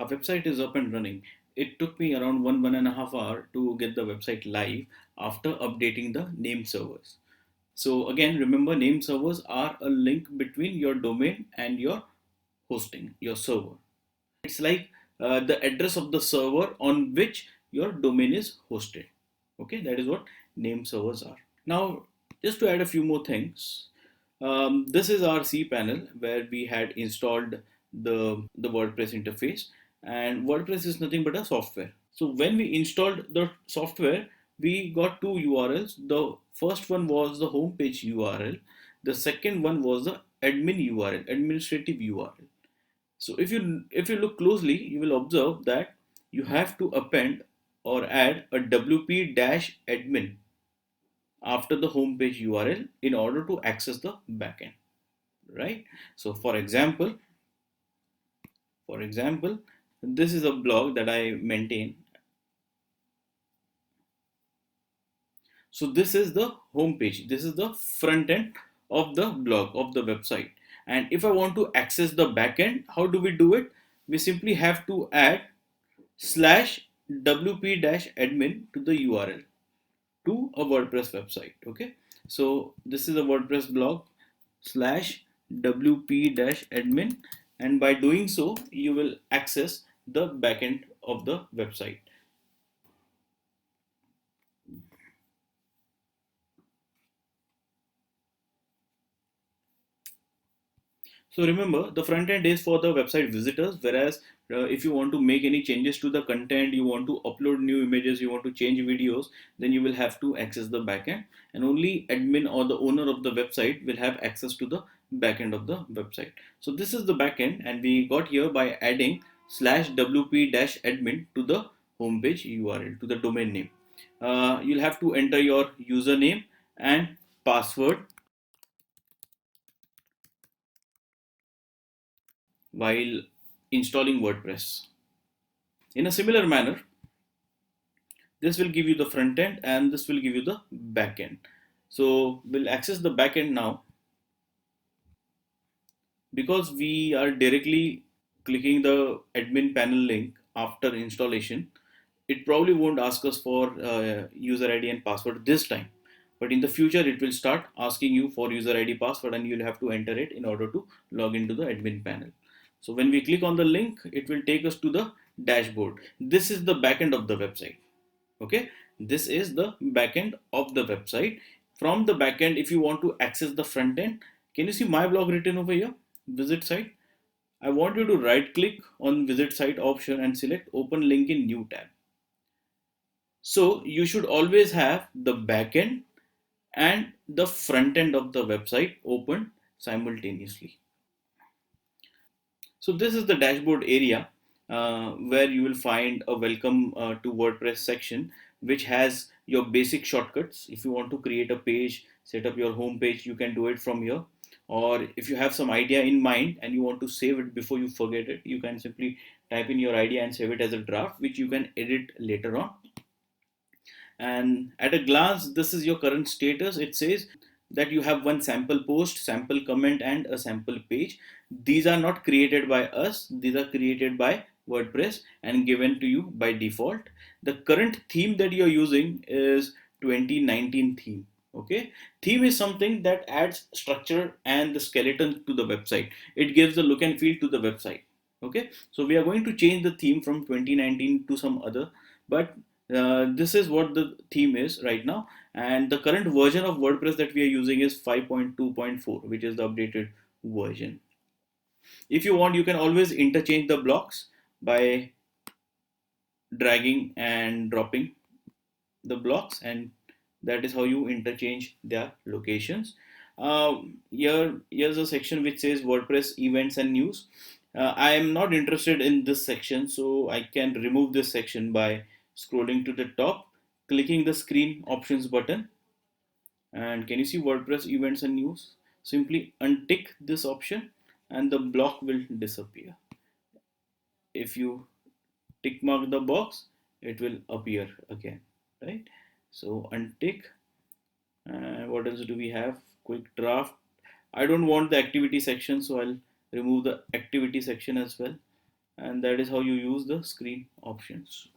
our website is up and running. It took me around one and a half hour to get the website live after updating the name servers. So again, remember, name servers are a link between your domain and your hosting, your server. It's like the address of the server on which your domain is hosted. Okay, that is what name servers are. Now, just to add a few more things, this is our cPanel where we had installed the WordPress interface, and WordPress is nothing but a software. So when we installed the software, we got two URLs. The first one was the homepage URL. The second one was the admin URL, administrative URL. So if you look closely, you will observe that you have to append or add a wp-admin after the homepage URL in order to access the backend, right? So for example, this is a blog that I maintain. So this is the home page. This is the front end of the blog of the website. And if I want to access the backend, how do we do it? We simply have to add slash wp-admin to the URL to a WordPress website. Okay. So this is a WordPress blog slash wp-admin, and by doing so, you will access the backend of the website. So remember, the front end is for the website visitors, whereas if you want to make any changes to the content, you want to upload new images, you want to change videos, then you will have to access the backend, and only admin or the owner of the website will have access to the backend of the website. So this is the backend, and we got here by adding slash wp-admin to the homepage URL, to the domain name. You'll have to enter your username and password while installing WordPress. In a similar manner, this will give you the front end and this will give you the back end. So we'll access the back end now. Because we are directly clicking the admin panel link after installation, it probably won't ask us for user ID and password this time. But in the future, it will start asking you for user ID password, and you'll have to enter it in order to log into the admin panel. So when we click on the link, it will take us to the dashboard. This is the backend of the website. Okay, this is the backend of the website. From the backend, if you want to access the front end, can you see my blog written over here? Visit site. I want you to right click on visit site option and select open link in new tab. So you should always have the backend and the front end of the website open simultaneously. So this is the dashboard area where you will find a welcome to WordPress section, which has your basic shortcuts. If you want to create a page, set up your home page, you can do it from here. Or if you have some idea in mind and you want to save it before you forget it, you can simply type in your idea and save it as a draft, which you can edit later on. And at a glance, this is your current status. It says that you have one sample post, sample comment, and a sample page. These are not created by us, these are created by WordPress and given to you by default. The current theme that you're using is 2019 theme. Okay, theme is something that adds structure and the skeleton to the website. It gives the look and feel to the website. Okay, so we are going to change the theme from 2019 to some other, but this is what the theme is right now, and the current version of WordPress that we are using is 5.2.4, which is the updated version. If you want, you can always interchange the blocks by dragging and dropping the blocks, and that is how you interchange their locations. Here's a section which says WordPress events and news. I am not interested in this section, so I can remove this section by scrolling to the top, clicking the screen options button. And can you see WordPress events and news? Simply untick this option and the block will disappear. If you tick mark the box, it will appear again, right? So untick. What else do we have? Quick draft. I don't want the activity section, so I'll remove the activity section as well. and that is how you use the screen options.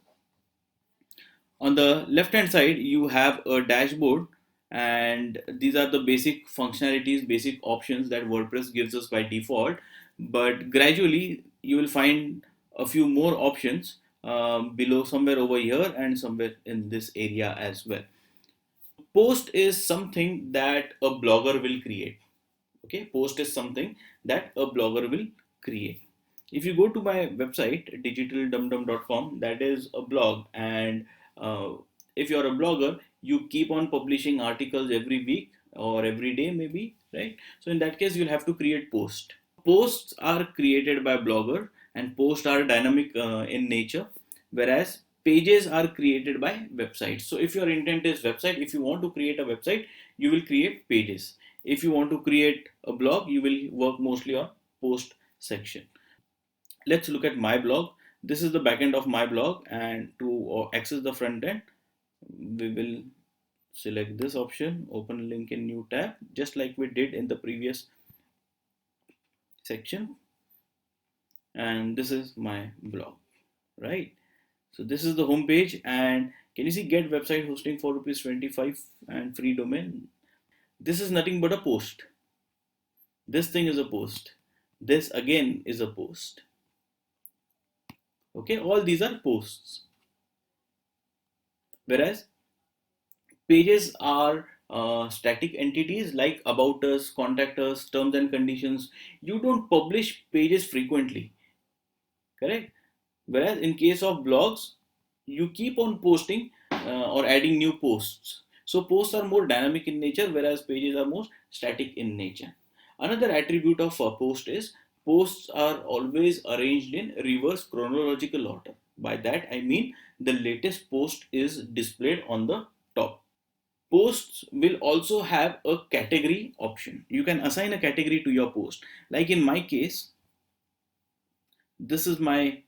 On the left hand side you have a dashboard, and these are the basic functionalities, basic options that WordPress gives us by default, but gradually you will find a few more options below, somewhere over here and somewhere in this area as well. Post is something that a blogger will create. Okay, post is something that a blogger will create. If you go to my website digitaldumdum.com, that is a blog, and uh, if you're a blogger, you keep on publishing articles every week or every day maybe, right? So in that case you'll have to create post. Posts are created by blogger, and posts are dynamic in nature, whereas pages are created by websites. So if your intent is website, if you want to create a website, you will create pages. If you want to create a blog, you will work mostly on post section. Let's look at my blog. This is the backend of my blog, and to access the front end, we will select this option, open link in new tab, just like we did in the previous section. And this is my blog, right? So this is the home page, and can you see get website hosting for rupees 25 and free domain? This is nothing but a post. This thing is a post. This again is a post. Okay, all these are posts. Whereas pages are static entities like about us, contact us, terms and conditions. You don't publish pages frequently, correct? Whereas in case of blogs, you keep on posting or adding new posts. So posts are more dynamic in nature, whereas pages are more static in nature. Another attribute of a post is posts are always arranged in reverse chronological order. By that I mean the latest post is displayed on the top. Posts will also have a category option. You can assign a category to your post. Like in my case, this is my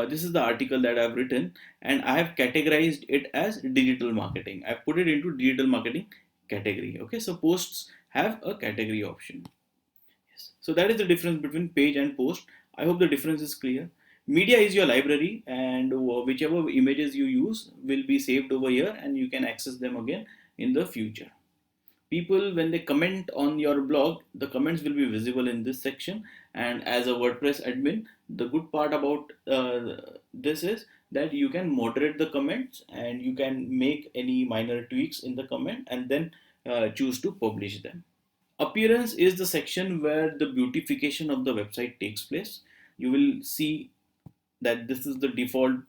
this is the article that I've written, and I have categorized it as digital marketing. I've put it into digital marketing category. Okay, so posts have a category option. Yes. So that is the difference between page and post. I hope the difference is clear. Media is your library, and whichever images you use will be saved over here, and you can access them again in the future. People, when they comment on your blog, the comments will be visible in this section. And as a WordPress admin, the good part about this is that you can moderate the comments, and you can make any minor tweaks in the comment, and then choose to publish them. Appearance is the section where the beautification of the website takes place. You will see that this is the default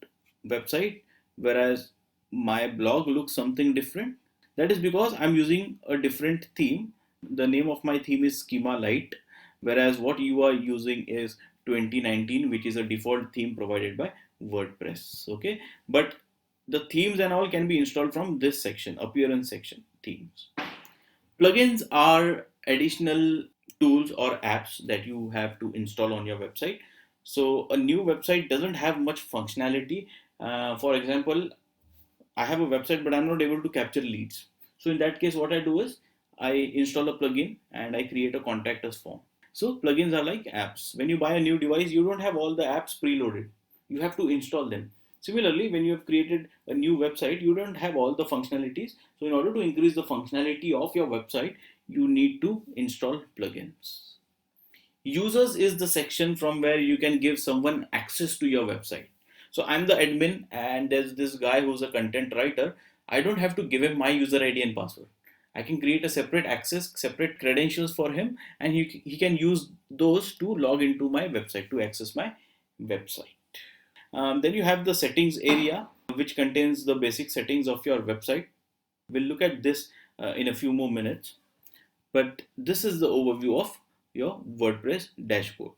website, whereas my blog looks something different. That is because I'm using a different theme. The name of my theme is Schema Lite, whereas what you are using is 2019, which is a default theme provided by WordPress. Okay, but the themes and all can be installed from this section, appearance section, themes. Plugins are additional tools or apps that you have to install on your website. So a new website doesn't have much functionality. For example, I have a website, but I'm not able to capture leads. So in that case, what I do is I install a plugin and I create a contact us form. So plugins are like apps. When you buy a new device, you don't have all the apps preloaded. You have to install them. Similarly, when you have created a new website, you don't have all the functionalities. So in order to increase the functionality of your website, you need to install plugins. Users is the section from where you can give someone access to your website. So I'm the admin, and there's this guy who's a content writer. I don't have to give him my user ID and password. I can create a separate access, separate credentials for him, and he can use those to log into my website, to access my website. Then you have the settings area, which contains the basic settings of your website. We'll look at this in a few more minutes. But this is the overview of your WordPress dashboard.